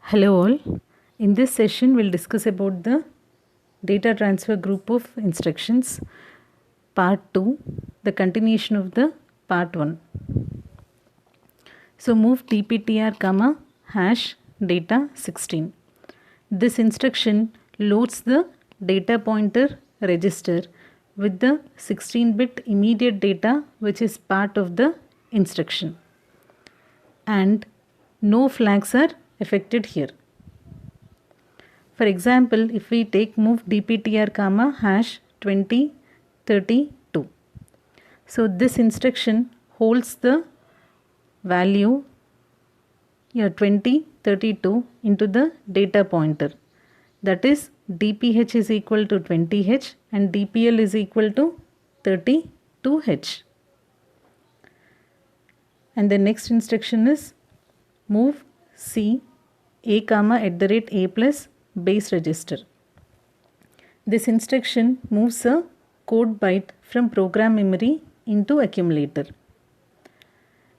Hello all. In this session we'll discuss about the data transfer group of instructions part 2, the continuation of the part 1. So move dptr comma hash data 16. This instruction loads the data pointer register with the 16-bit immediate data which is part of the instruction, and no flags are affected here. For example, if we take move dptr comma hash 2032. So this instruction holds the value 2032 into the data pointer. That is dph is equal to 20h and dpl is equal to 32h. And the next instruction is move c a comma @ a plus base register. This instruction moves a code byte from program memory into accumulator,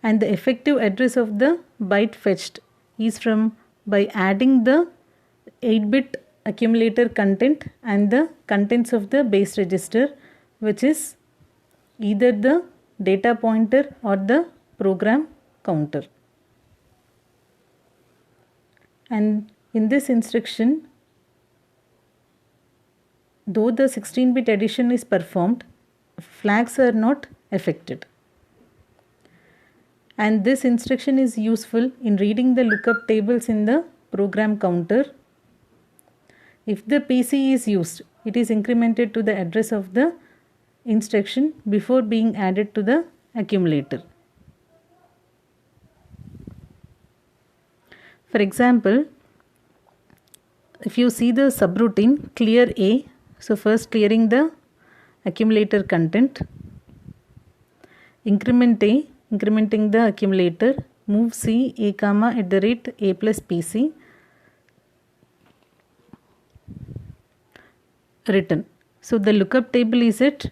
and the effective address of the byte fetched is from by adding the 8-bit accumulator content and the contents of the base register, which is either the data pointer or the program counter. And in this instruction, though the 16-bit addition is performed, flags are not affected. And this instruction is useful in reading the lookup tables in the program counter. If the PC is used, it is incremented to the address of the instruction before being added to the accumulator. For example, if you see the subroutine clear A, so first clearing the accumulator content, increment A, incrementing the accumulator, move C a comma @ a plus PC, return. So the lookup table is at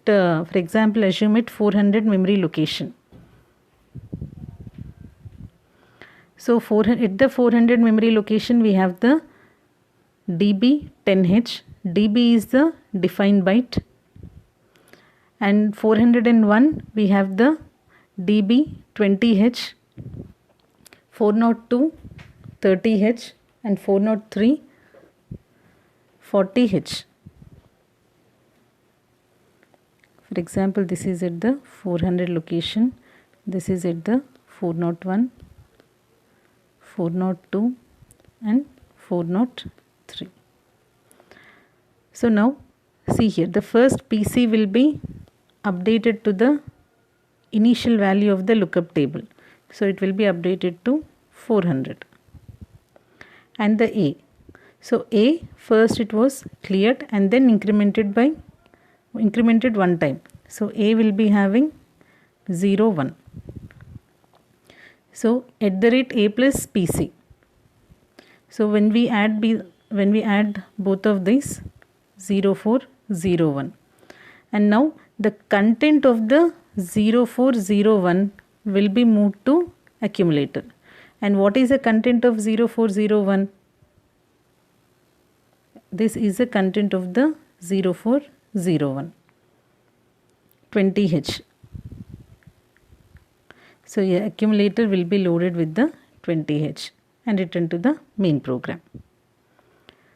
for example, assume it 400 memory location. So at the 400 memory location we have the db 10h. db is the defined byte, and 401 we have the db 20h, 402 30h, and 403 40h. For example, this is at the 400 location, this is at the 401, 402 and 403. So now see here, the first PC will be updated to the initial value of the lookup table. So it will be updated to 400. And the A. So A first it was cleared and then incremented one time. So A will be having 0 1. So @ a plus PC. So when we add both of these 0401, and now the content of the 0401 will be moved to accumulator. And what is the content of 0401? This is the content of the 0401, 20h. So your accumulator will be loaded with the 20h and returned to the main program.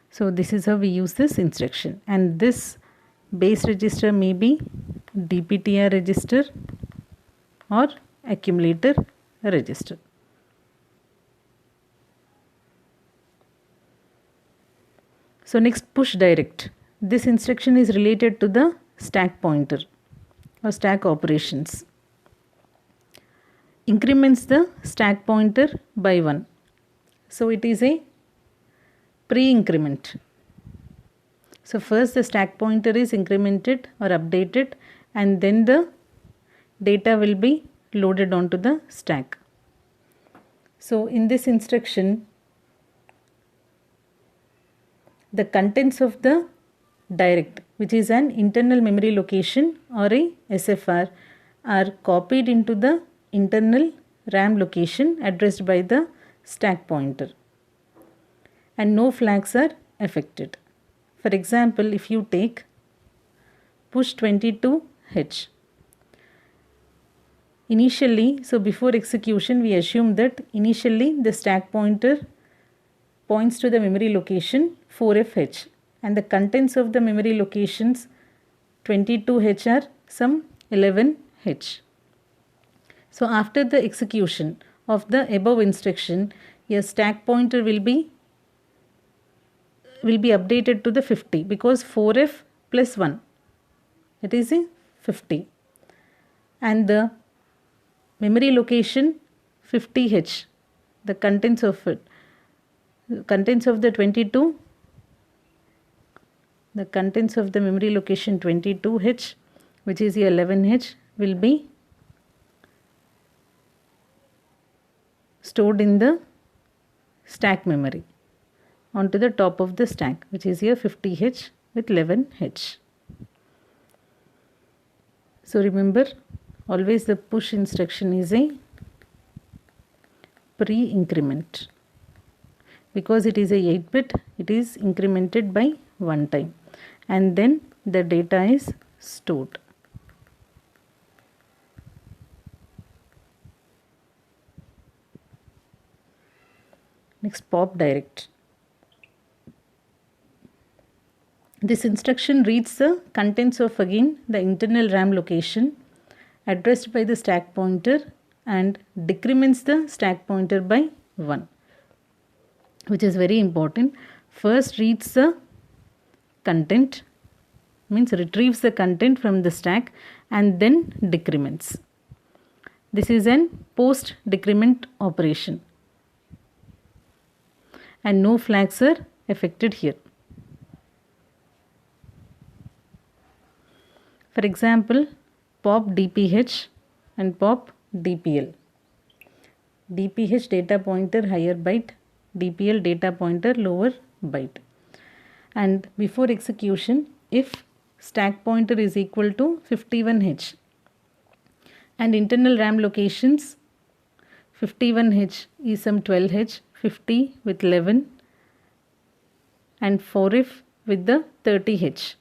So this is how we use this instruction, and this base register may be dptr register or accumulator register. So next, push direct. This instruction is related to the stack pointer or stack operations. Increments the stack pointer by 1. So it is a pre-increment. So first the stack pointer is incremented or updated, and then the data will be loaded onto the stack. So in this instruction, the contents of the direct, which is an internal memory location or a SFR, are copied into the internal RAM location addressed by the stack pointer, and no flags are affected. For example, if you take push 22H, initially, so before execution we assume that initially the stack pointer points to the memory location 4FH, and the contents of the memory locations 22H are some 11H. So after the execution of the above instruction, your stack pointer will be updated to the 50, because 4F plus 1, that is a 50, and the memory location 50H, the contents of the 22, the contents of the memory location 22H, which is the 11H, will be stored in the stack memory onto the top of the stack, which is here 50H with 11H. So remember, always the push instruction is a pre-increment. Because it is a 8-bit, it is incremented by one time, and then the data is stored. Next, pop direct. This instruction reads the contents of again the internal RAM location addressed by the stack pointer and decrements the stack pointer by 1, which is very important. First reads the content, means retrieves the content from the stack, and then decrements. This is an post decrement operation, and no flags are affected here. For example, pop DPH and pop DPL. DPH data pointer higher byte, DPL data pointer lower byte. And before execution, if stack pointer is equal to 51H and internal RAM locations 51H is some 12H, 50 with 11, and 4F with the 30H.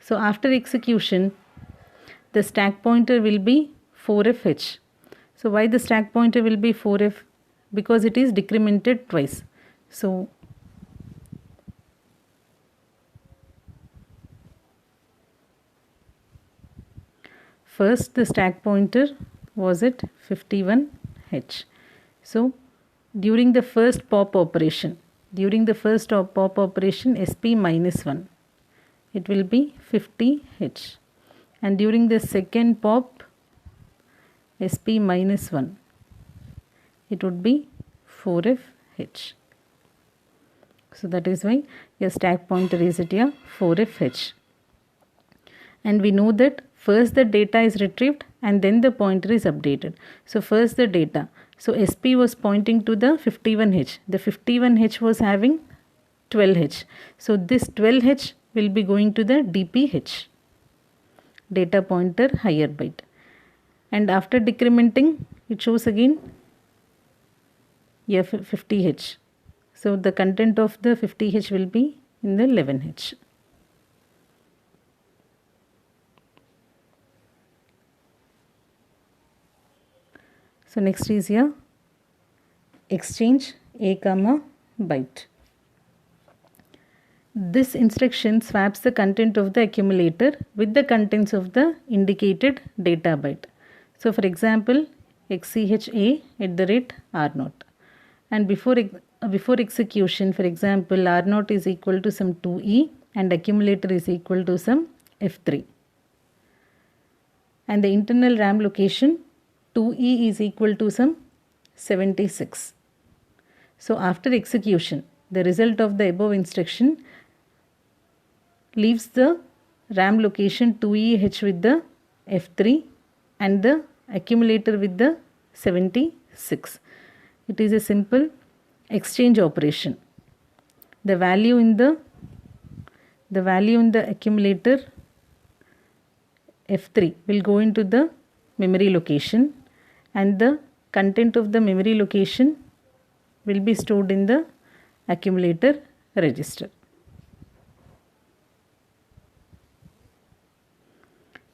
So after execution, the stack pointer will be 4FH. So why the stack pointer will be 4F? Because it is decremented twice. So first the stack pointer was at 51H. So during the first pop operation, SP minus 1, it will be 50H, and during the second pop SP minus 1, it would be 4FH. So that is why your stack pointer is at your 4FH. And we know that first the data is retrieved and then the pointer is updated. So first the data. So SP was pointing to the 51H. The 51H was having 12H. So this 12H will be going to the DPH, data pointer higher byte. And after decrementing, it shows again 50H. So the content of the 50H will be in the 11H. So next is here exchange A comma byte. This instruction swaps the content of the accumulator with the contents of the indicated data byte. So for example, XCHA at the rate R0, and before execution, for example, R0 is equal to some 2E and accumulator is equal to some F3, and the internal RAM location 2E is equal to some 76. So after execution, the result of the above instruction leaves the RAM location 2EH with the F3 and the accumulator with the 76. It is a simple exchange operation. The value in the accumulator F3 will go into the memory location, and the content of the memory location will be stored in the accumulator register.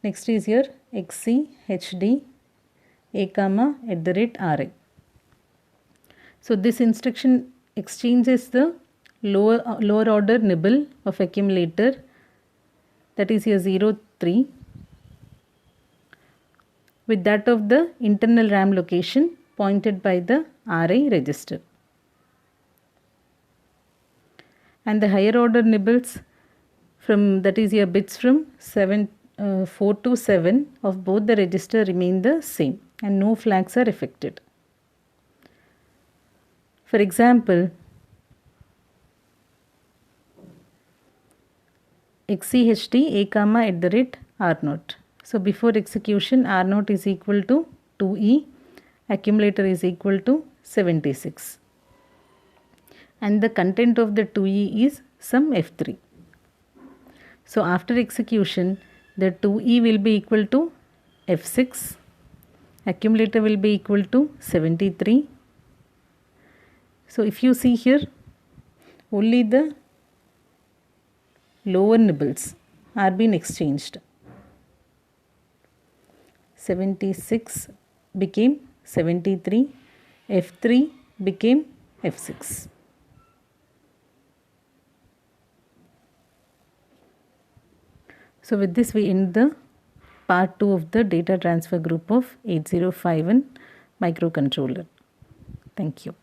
Next is here XCHD A comma @RI. So this instruction exchanges the lower order nibble of accumulator, that is here 03, with that of the internal RAM location pointed by the RI register. And the higher order nibbles from, that is here bits from 4 to 7 of both the register remain the same and no flags are affected. For example, XCHD A comma @R0. So before execution, R0 is equal to 2E, accumulator is equal to 76. And the content of the 2E is some F3. So after execution, the 2E will be equal to F6, accumulator will be equal to 73. So if you see here, only the lower nibbles are being exchanged. 76 became 73, F3 became F6. So with this we end the part 2 of the data transfer group of 8051 microcontroller. Thank you.